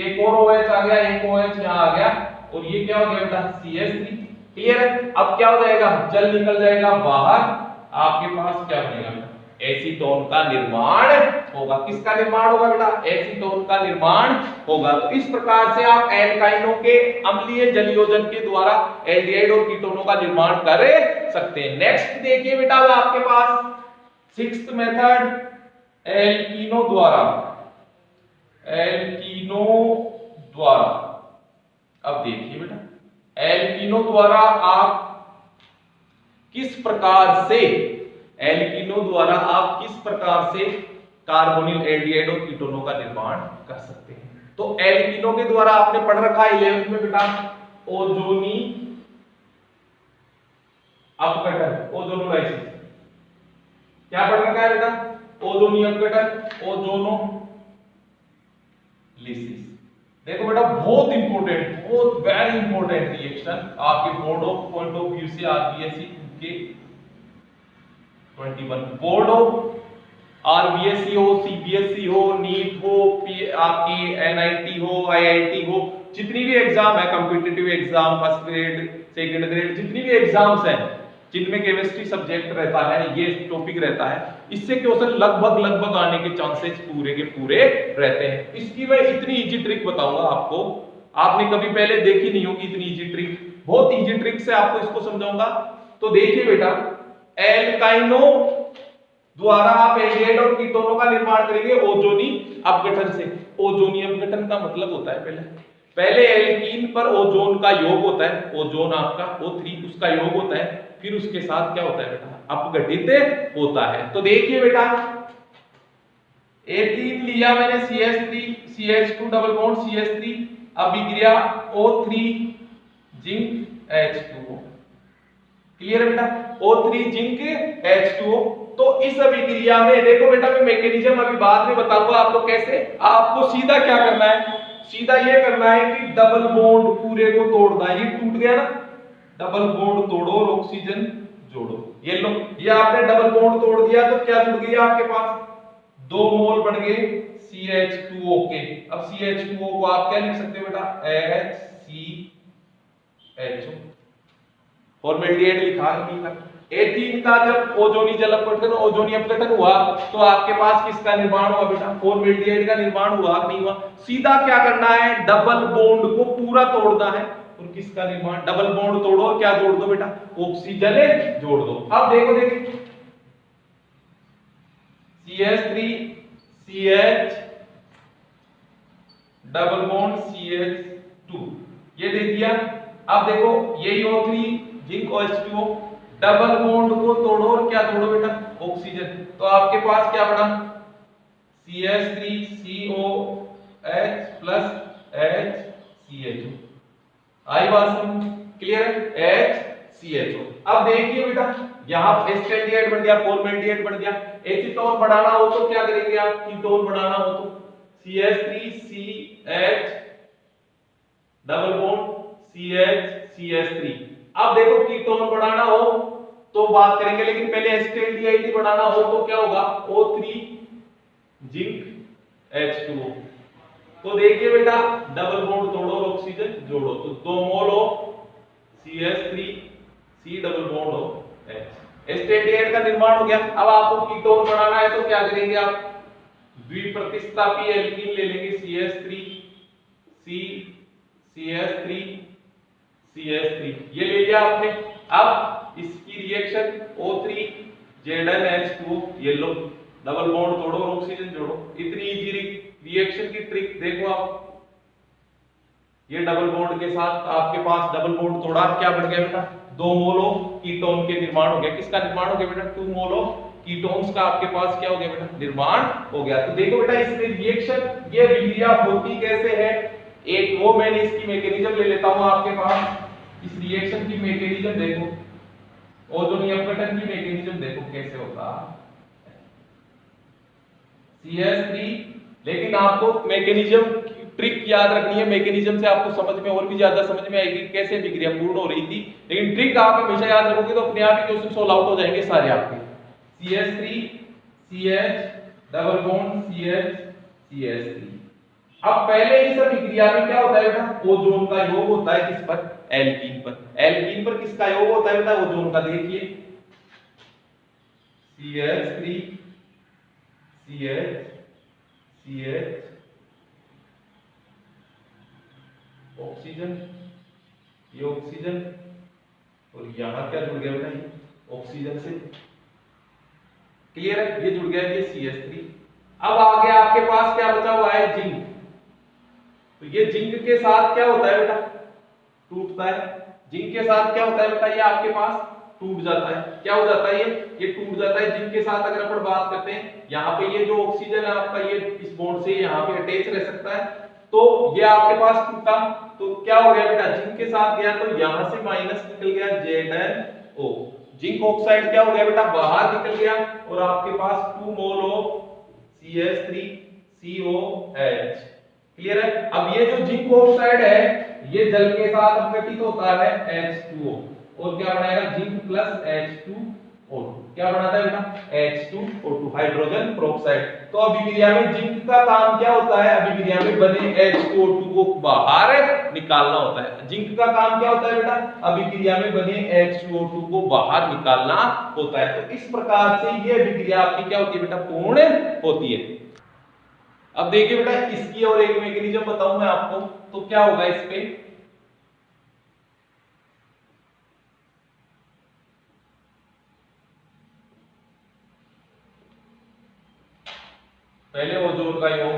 एक और OH आ गया, एक OH यहां आ गया, और ये क्या हो गया बेटा CH3। क्लियर है? अब क्या हो जाएगा, जल निकल जाएगा बाहर, आपके पास क्या बनेगा बेटा एसीटोन का निर्माण होगा। किसका निर्माण होगा बेटा एसीटोन का निर्माण होगा। तो इस प्रकार से आप एल्काइनों के अम्लीय जलयोजन के द्वारा एल्डिहाइड और कीटोनों का निर्माण कर सकते हैं। नेक्स्ट देखिए बेटा आपके पास सिक्स्थ मेथड एल्कीनो द्वारा, एल्कीनो द्वारा। अब देखिए बेटा एल्कीनो द्वारा आप किस प्रकार से, एल्कीनो द्वारा आप किस प्रकार से कार्बोनिल एल्डिहाइड और कीटोनों का निर्माण कर सकते हैं। तो एल्कीनो के द्वारा आपने पढ़ रखा है 11th में बेटा ओजोनी अपघटन, ओजोनोलाइसिस। क्या पढ़ रखा है बेटा ओजोनी अपघटन, ओजोनोलिसिस। देखो बेटा बहुत इंपॉर्टेंट, बहुत वेरी इंपॉर्टेंट रिएक्शन आपके board of point of view से आरबीएससी के 21 बोर्ड हो, आरबीएससी हो, सीबीएसई हो, नीट हो, आपकी एनआईटी हो, आईआईटी हो, जितनी भी एग्जाम है competitive exam, first grade second grade, जितनी भी एग्जाम्स हैं जिनमें केमिस्ट्री सब्जेक्ट रहता है, ये टॉपिक रहता है, इससे क्वेश्चन लगभग आने के चांसेस पूरे के पूरे रहते हैं। इसकी मैं इतनी इजी ट्रिक बताऊंगा आपको, आपने कभी पहले देखी नहीं होगी इतनी इजी ट्रिक, बहुत इजी ट्रिक से आपको इसको समझाऊंगा। तो देखिए बेटा एल्काइनो द्वारा आप एल्डिहाइड और कीटोनों का निर्माण करेंगे ओजोनी अपघटन से। ओजोनी अपघटन का मतलब होता है पहले एल्कीन पर ओजोन का योग होता है, ओजोन आपका O3 उसका योग होता है, फिर उसके साथ क्या होता है बेटा अपघटित होता है। तो देखिए बेटा एथीन लिया मैंने CH3 CH2 double bond CH3, अभिक्रिया O3 जिंक H2O। क्लियर है बेटा O3 जिंक H2O। तो इस अभिक्रिया में देखो बेटा मैं मैकेनिज्म अभी बाद में बताऊंगा आपको कैसे। आपको सीधा क्या करना है, सीधा ये करना है कि डबल बॉन्ड पूरे को तोड़ना है, ये टूट गया ना, डबल बॉन्ड तोड़ो और ऑक्सीजन जोड़ो। ये लो, ये आपने डबल बॉन्ड तोड़ दिया तो क्या जुड़ गया आपके पास 2 मोल बन गए CH2O के। अब CH2O को आप क्या लिख सकते हो बेटा HCHO, फॉर्मेल्डिहाइड लिखा नहीं। एथीन का जब ओजोनी जल अपघटन ओजोनी अपघटन हुआ तो आपके पास किसका निर्माण हुआ बेटा फॉर्मेल्डिहाइड का निर्माण हुआ नहीं हुआ। सीधा क्या करना है डबल बॉन्ड को पूरा तोड़ना है, और किसका निर्माण डबल बॉन्ड तोड़ो और क्या जोड़ दो बेटा ऑक्सीजन जोड़ दो। अब देखो देखिए CH3 CH double bond CH2 ये दे दिया। अब देखो यही O3 zinc OH2O, double bond को तोड़ो और क्या जोड़ो बेटा ऑक्सीजन। तो आपके पास क्या बना CH3COH प्लस HCHO। आई बात समझ क्लियर है HCHO। अब देखिए बेटा यहां एस्टेल्डिहाइड बन गया, फॉर्मेल्डिहाइड बन गया। एसीटोन बढ़ाना हो तो क्या करेंगे आप, कीटोन बढ़ाना हो तो CH3CH डबल बॉन्ड CH अब देखो कीटोन बढ़ाना हो तो बात करेंगे, लेकिन पहले एस्टेल्डिहाइड बढ़ाना हो तो क्या होगा O3 जिंक H2O। तो देखिए बेटा डबल बॉन्ड तोड़ो और ऑक्सीजन जोड़ो तो 2 मोल हो CH3 C डबल बॉन्ड हो H। एस्टेल्डिहाइड का निर्माण हो गया। अब आपको कीटोन बनाना है तो क्या करेंगे आप द्विप्रतिस्थापी एल्कीन ले लेंगे CH3 C CH3 CH3 ये ले लिया आपने। अब इसकी रिएक्शन O3 ZnH2O ये लो डबल बॉन्ड तोड़ो और ऑक्सीजन जोड़ो। इतनी इजी रिएक्शन की ट्रिक देखो आप। ये डबल बॉन्ड के साथ आपके पास डबल बॉन्ड तोड़ा, क्या बढ़ गया बेटा, 2 मोल ऑफ कीटोन के निर्माण हो गया। किसका निर्माण हो गया बेटा, 2 मोल ऑफ कीटोन्स का आपके पास क्या हो गया बेटा, निर्माण हो गया। तो देखो बेटा इसमें रिएक्शन, ये विक्रिया होती कैसे है, एक वो मैंने इसकी मैकेनिज्म ले लेता हूं आपके पास। इस रिएक्शन की मैकेनिज्म देखो, ओजोन अपघटन की मैकेनिज्म देखो कैसे होगा। CH3, लेकिन आपको मैकेनिज्म ट्रिक याद रखनी है, मैकेनिज्म से आपको समझ में और भी ज्यादा समझ में आएगी कैसे विक्रिया पूर्ण हो रही थी। लेकिन ट्रिक आप हमेशा याद रखोगे तो अपने आप ही क्वेश्चन सॉल्व आउट हो जाएंगे सारे आपके। CH3 CH double bond CH CH3। अब पहले ही सब विक्रिया में क्या होता है बेटा, ओजोन का योग होता है किस पर, एल्कीन पर। एल्कीन पर किसका योग होता है बेटा, ओजोन का। देखिए CH3 CH CH ऑक्सीजन, ये ऑक्सीजन, और यहां क्या जुड़ गया बेटा, ये ऑक्सीजन से। क्लियर है, ये जुड़ गया ये CH3। अब आगे आपके पास क्या बचा हुआ है, जिंक। तो ये जिंक के साथ क्या होता है बेटा, टूटता है। जिंक के साथ क्या होता है बेटा, ये आपके पास टूट जाता है। क्या हो जाता है, ये टूट जाता है जिंक के साथ। अगर अपन बात करते हैं यहाँ पे, ये जो ऑक्सीजन है आपका, ये इस बॉन्ड से यहाँ पे अटैच रह सकता है, तो ये आपके पास टूटा, तो क्या हो गया बेटा, जिंक के साथ गया तो यहां से माइनस निकल गया ZnO। जिंक ऑक्साइड क्या हो गया बेटा, बाहर निकल गया, और आपके पास 2 मोल ऑफ CH3COH। क्लियर है। अब ये जो जिंक ऑक्साइड है, ये जल के साथ अपघटित होता है H2O, और क्या बनाएगा, जिंक प्लस H2O2। क्या बनाता है बेटा, H2O2, हाइड्रोजन पेरोक्साइड। तो अभिक्रिया में जिंक का काम क्या होता है, अभिक्रिया में बने H2O2 को बाहर निकालना होता है। जिंक का काम क्या होता है बेटा, अभिक्रिया में बने H2O2 को बाहर निकालना होता है। तो इस प्रकार से ये अभिक्रिया आपकी क्या होती है बेटा, पूर्ण होती है। अब देखिए बेटा, इसकी और एक मैकेनिज्म बताऊं मैं आपको, तो क्या होगा इस पे, पहले ओजोन का योग,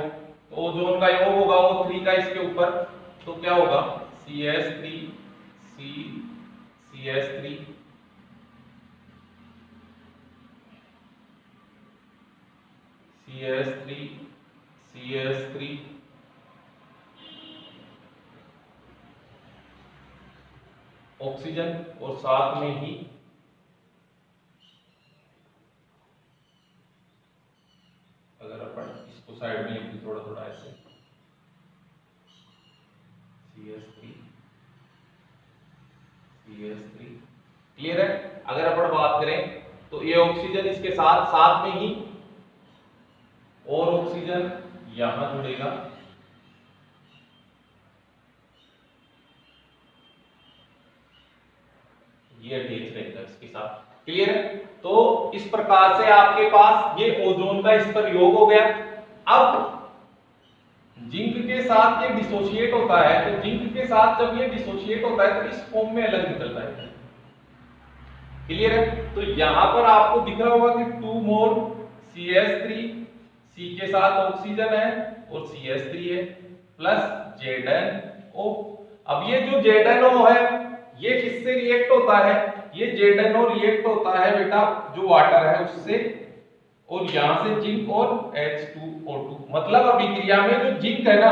तो ओजोन का योग होगा वो 3 का इसके ऊपर, तो क्या होगा CH3 CH3 CH3 CH3 oxygen, और साथ में ही अगर अपन इसको साइड में लिख दें थोड़ा थोड़ा ऐसे, CH3 CH3। क्लियर है। अगर अपन बात करें तो ये ऑक्सीजन इसके साथ साथ में ही, और ऑक्सीजन यहां जुड़ेगा, ये अटैच रहेगा इसके साथ। क्लियर है। तो इस प्रकार से आपके पास ये ओजोन का इस पर योग हो गया। अब जिंक के साथ ये डिसोसिएट होता है, तो जिंक के साथ जब ये डिसोसिएट होता है तो इस फॉर्म में अलग निकलता है। क्लियर है। तो यहां पर आपको दिख रहा होगा कि 2 मोल CH3, C के साथ ऑक्सीजन है और CH3 है, प्लस ZnO। अब ये जो ZnO है, ये किससे रिएक्ट होता है, ये ZnO रिएक्ट होता है बेटा जो वाटर है उससे, और यहां से जिंक और H2O2। मतलब अभिक्रिया में जो जिंक है ना,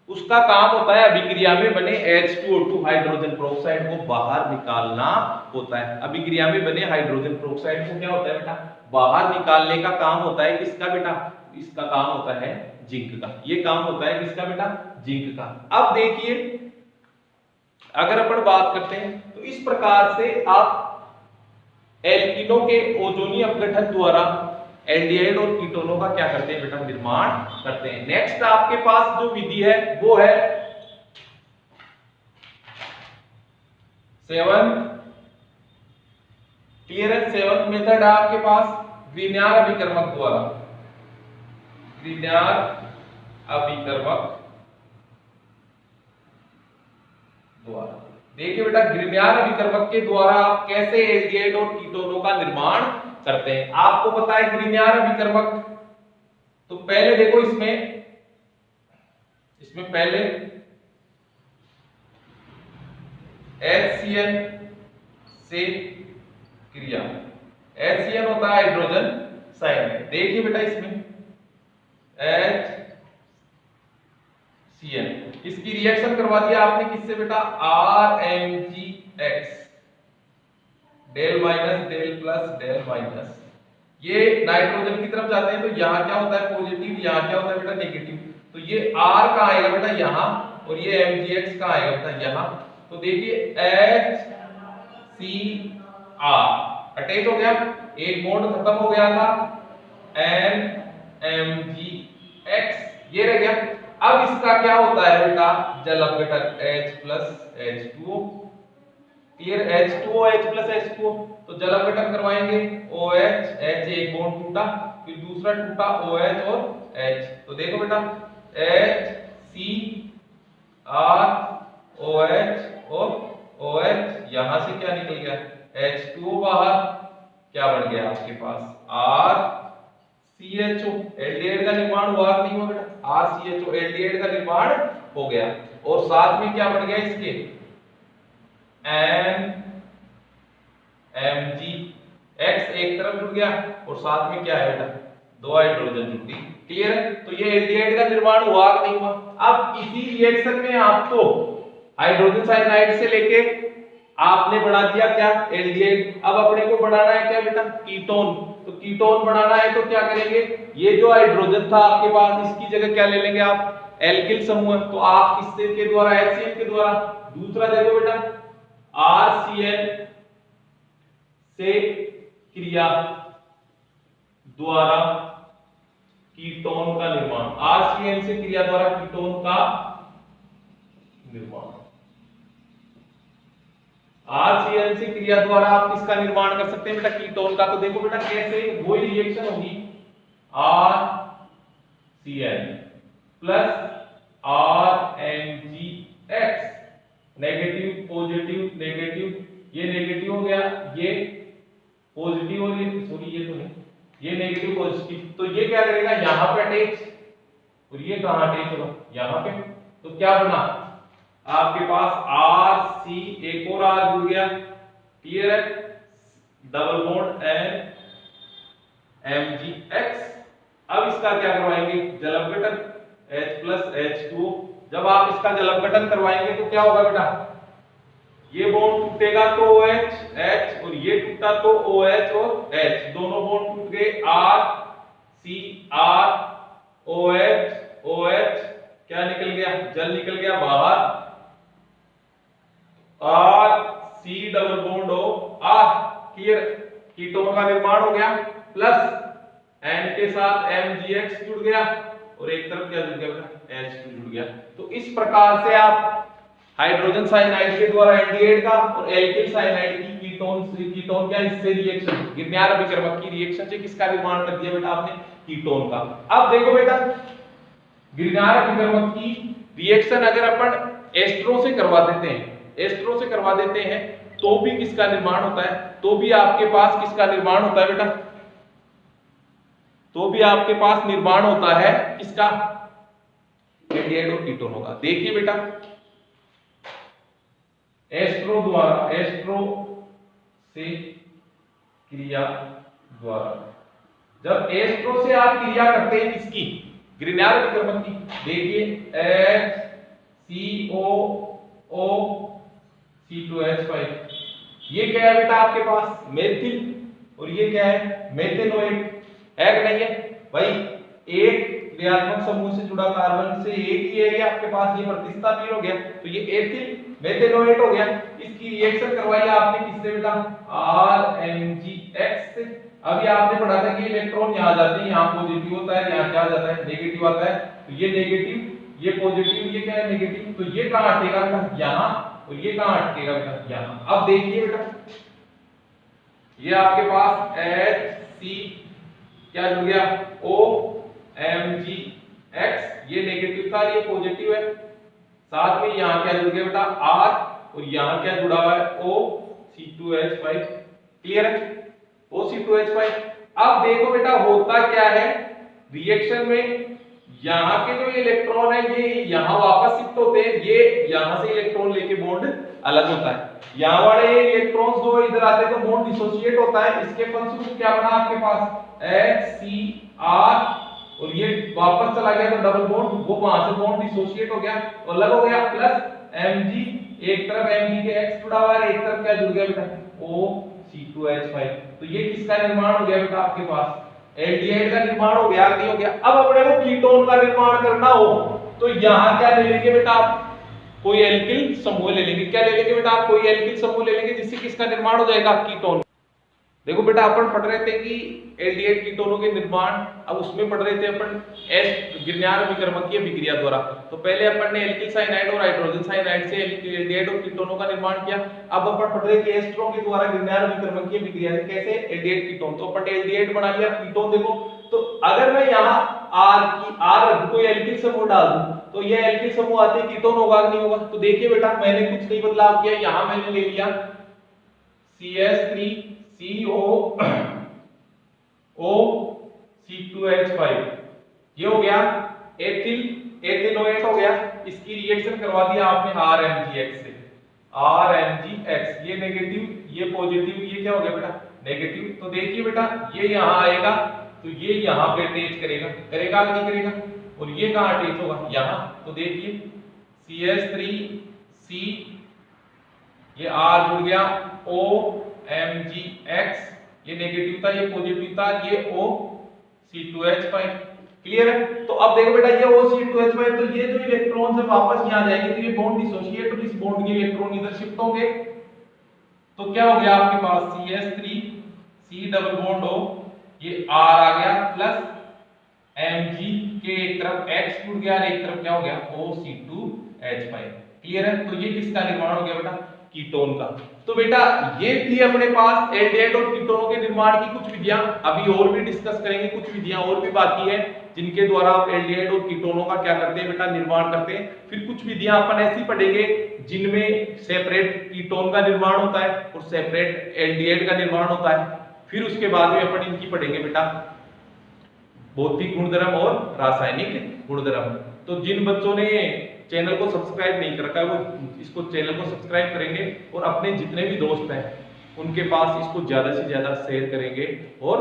उसका काम होता है अभिक्रिया में बने H2O2 हाइड्रोजन पेरोक्साइड को बाहर निकालना होता है। अभिक्रिया में बने हाइड्रोजन पेरोक्साइड को क्या होता है बेटा, बाहर निकालने का काम होता है किसका बेटा, इसका काम होता है जिंक का। ये काम होता है किसका बेटा, जिंक का। अब देखिए अगर अपन बात करते हैं तो इस प्रकार से आप एल्कीनों के ओजोनी अपघटन द्वारा एल्डिहाइड और कीटोनों का क्या करते हैं बेटा, निर्माण करते हैं। नेक्स्ट आपके पास जो विधि है वो है 7। क्लियर है। 7th मेथड है आपके पास ग्रिग्नार अभिकर्मक द्वारा, ग्रिग्नार अभिकर्मक द्वारा। देखिए बेटा, ग्रिग्नार अभिकर्मक के द्वारा आप कैसे एल्डिहाइड और कीटोनों का निर्माण करते हैं। आपको पता है ग्रिग्नार अभिकर्मक, तो पहले देखो इसमें पहले HCl से क्रिया, HCl होता है हाइड्रोजन साइनाइड। देखिए बेटा इसमें HCl, इसकी रिएक्शन करवा दिया आपने किससे बेटा, RMgX, del minus del plus del minus. ये नाइट्रोजन की तरफ जाते हैं तो यहाँ क्या होता है पॉजिटिव, यहाँ क्या होता है बेटा नेगेटिव। तो ये R कहाँ आएगा बेटा यहाँ, और ये MgX कहाँ आएगा बेटा यहाँ। तो देखिए HCr अटैच हो गया, एक बॉन्ड खत्म हो गया था, NMgX ये रह गया। अब इसका क्या होता है बेटा, जल अपघटन H plus H2O, clear, H2O H plus H2O। तो जल अपघटन करवाएंगे OH, H एक बॉन्ड टूटा, फिर दूसरा टूटा OH और H। तो देखो बेटा HCr OH और OH, यहां से क्या निकल गया H2O बाहर, क्या बन गया आपके पास RCHO, एल्डिहाइड का निर्माण हुआ नहीं हुआ बेटा, RCHO एल्डिहाइड का निर्माण हो गया। और साथ में क्या बन गया इसके NMgX एक तरफ जुड़ गया, और साथ में क्या है बेटा दो हाइड्रोजन जुड़ गई, क्लियर है। तो ये एल्डिहाइड का निर्माण हुआ कि नहीं हुआ। अब इसी रिएक्शन में आपको हाइड्रोजन साइनाइड से लेके आपने बढ़ा दिया क्या एल्डिहाइड, अब अपने को बढ़ाना है क्या बेटा कीटोन। तो कीटोन बढ़ाना है तो क्या करेंगे, ये जो हाइड्रोजन था आपके पास इसकी जगह क्या ले लेंगे आप एल्किल समूह। तो आप किससे के द्वारा, HCl के द्वारा। दूसरा देखो बेटा RCl से क्रिया द्वारा कीटोन का निर्माण, RCl से क्रिया द्वारा कीटोन का निर्माण। RCl से क्रिया द्वारा आप किसका निर्माण कर सकते हैं बेटा कीटोन का। तो देखो बेटा कैसे, वही रिएक्शन होगी RCl plus RMgX, negative positive negative, ये नेगेटिव हो गया, ये पॉजिटिव और ये सॉरी ये तो नहीं, ये नेगेटिव पॉजिटिव। तो ये क्या करेगा यहां पे अटैच, और ये कहां अटैच होगा यहां पे। तो क्या बना आपके पास RC, एक और R जुड़ गया, क्लियर है, डबल बॉन्ड NMgX। अब इसका क्या करवाएंगे जल अपघटन H प्लस H2O। जब आप इसका जल अपघटन करवाएंगे तो क्या होगा बेटा, ये बॉन्ड टूटेगा तो OH H, और ये टूटा तो OH और H, दोनों बॉन्ड टूट गए, RCr OH OH, क्या निकल गया जल निकल गया बाहर, RC double bond O R, clear, ketone का निर्माण हो गया, प्लस N के साथ MgX जुड़ गया, और एक तरफ क्या जुड़ गया बेटा H2 जुड़ गया। तो इस प्रकार से आप हाइड्रोजन साइनाइड के द्वारा एल्डिहाइड का और एल्किल साइनाइड की कीटोन क्या इससे रिएक्शन, गिरनार अभिकर्मक की रिएक्शन से किसका निर्माण कर दिया बेटा आपने कीटोन का। अब देखो बेटा गिरनार अभिकर्मक की रिएक्शन अगर अपन एस्ट्रो से करवा देते हैं, एस्ट्रो से करवा देते हैं तो भी किसका निर्माण होता है, तो भी आपके पास किसका निर्माण होता है बेटा, तो भी आपके पास निर्माण होता है किसका एल्डिहाइड और कीटोन होगा। देखिए बेटा एस्ट्रो द्वारा, एस्ट्रो से क्रिया द्वारा, जब एस्ट्रो से आप क्रिया करते हैं किसकी ग्रिग्नार अभिकर्मक की, देखिए HCOO C2H5, ये क्या है बेटा आपके पास मेथिल, और ये क्या है मेथेनोएट, है कि नहीं है भाई, एक क्रियात्मक समूह से जुड़ा कार्बन से एक ही है आपके पास, ये प्रतिस्थापन हो गया, तो ये एथिल मेथेनोएट हो गया। इसकी रिएक्शन करवाई आपने किससे बेटा RMgX से। अभी आपने पढ़ा था कि इलेक्ट्रॉन यहां जाते हैं, यहां पॉजिटिव होता है, यहां क्या जाता है नेगेटिव आता है, तो ये नेगेटिव ये पॉजिटिव ये क्या है नेगेटिव, तो ये कहां अटकेगा बेटा यहां, और ये कहां अटकेगा बेटा यहां। अब देखिए बेटा ये आपके पास HC क्या जुड़ गया OMgX, ये नेगेटिव था ये पॉजिटिव है, साथ में यहां क्या जुड़ गया बेटा R, और यहां क्या जुड़ा हुआ है OC2H5, क्लियर है OC2H5। अब देखो बेटा होता क्या है रिएक्शन में, यहां के जो इलेक्ट्रॉन है ये यहां वापस शिफ्ट होते हैं, ये यहां से इलेक्ट्रॉन लेके बॉन्ड अलग होता है। यहाँ वाले इलेक्ट्रॉन्स जो इधर आते हैं तो बॉन्ड डिसोसिएट होता है, इसके फलस्वरूप क्या बना आपके पास HCr, और ये वापस चला गया तो डबल बॉन्ड, वो वहां से बॉन्ड डिसोसिएट हो गया और अलग हो गया, प्लस Mg, एक तरफ Mg के X जुड़ा हुआ है, एक तरफ क्या जुड़ गया बेटा OC2H5। तो ये किसका निर्माण हो गया बेटा आपके पास एल्डिहाइड का निर्माण हो गया, नहीं हो गया। अब अपने को कीटोन का निर्माण करना हो तो यहाँ क्या ले लेंगे बेटा आप, कोई एल्किल समूह ले लेंगे। क्या ले लेंगे बेटा आप, कोई एल्किल समूह ले लेंगे जिससे किसका निर्माण हो जाएगा कीटोन। देखो बेटा अपन पढ़ रहे थे कि एल्डिहाइड कीटोनों के निर्माण, अब उसमें पढ़ रहे थे अपन एस गिरनार विकर्मकीय विक्रिया द्वारा। तो पहले अपन ने एल्किल साइनाइड और हाइड्रोजन साइनाइड से एल्डिहाइड और कीटोनों का निर्माण किया। अब अपन पढ़ रहे थे एस्टरों के द्वारा गिरनार विकर्मकीय विक्रिया से कैसे एल्डिहाइड कीटोन। तो अपन ने एल्डिहाइड बना लिया, कीटोन देखो। तो अगर मैं यहाँ R कोई एल्किल समूह डाल दूं तो ये एल्किल समूह आते कीटोन होगा कि नहीं होगा। तो देखिए बेटा मैंने कुछ नहीं बदलाव किया, यहाँ मैंने ले लिया CS3CO OC2H5, ये हो गया एथिलोएट हो गया। इसकी रिएक्शन करवा दिया आपने RMgX से, RMgX, ये नेगेटिव ये पॉजिटिव, ये क्या हो गया बेटा नेगेटिव। तो देखिए बेटा ये यहाँ आएगा तो ये यहाँ पे अटैच करेगा, करेगा नहीं करेगा, और ये कहाँ अटैच होगा यहाँ। तो देखिए CS3C, ये R जुड़ गया OMgX, ये नेगेटिव था ये पॉजिटिव था, ये OC2H5, क्लियर है। तो अब देखो बेटा ये OC2H5, तो ये जो इलेक्ट्रॉन से वापस यहाँ जाएंगे तो ये बॉन्ड डिसोसिएट और इस बॉन्ड के इलेक्ट्रॉन इधर शिफ्ट होंगे। तो क्या हो गया आपके पास CS3C डबल बॉन्ड O, ये R आ गया प्लस Mg के एक तरफ X जुड़ गया और एक तरफ क्या हो गया OC2H5, क्लियर है। तो ये किसका निर्माण हो गया बेटा कीटोन का। तो बेटा ये थी अपने पास एल्डिहाइड और कीटोनों के निर्माण की कुछ विधियां, अभी और भी डिस्कस करेंगे, कुछ विधियां और भी बाकी है जिनके द्वारा आप एल्डिहाइड और कीटोनों का क्या करते हैं बेटा निर्माण करते हैं। फिर कुछ विधियां अपन ऐसी पढ़ेंगे जिनमें सेपरेट कीटोन का निर्माण होता है और सेपरेट एल्डिहाइड का निर्माण होता है। फिर उसके बाद में अपन इनकी पढ़ेंगे बेटा भौतिक गुणधर्म और रासायनिक गुणधर्म। तो जिन बच्चों ने चैनल को सब्सक्राइब नहीं कर रखा है वो इसको चैनल को सब्सक्राइब करेंगे और अपने जितने भी दोस्त हैं उनके पास इसको ज्यादा से ज्यादा शेयर करेंगे। और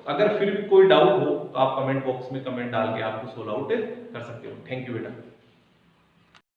अगर फिर भी कोई डाउट हो तो आप कमेंट बॉक्स में कमेंट डाल के आपको सोल्व आउट कर सकते हो। थैंक यू बेटा।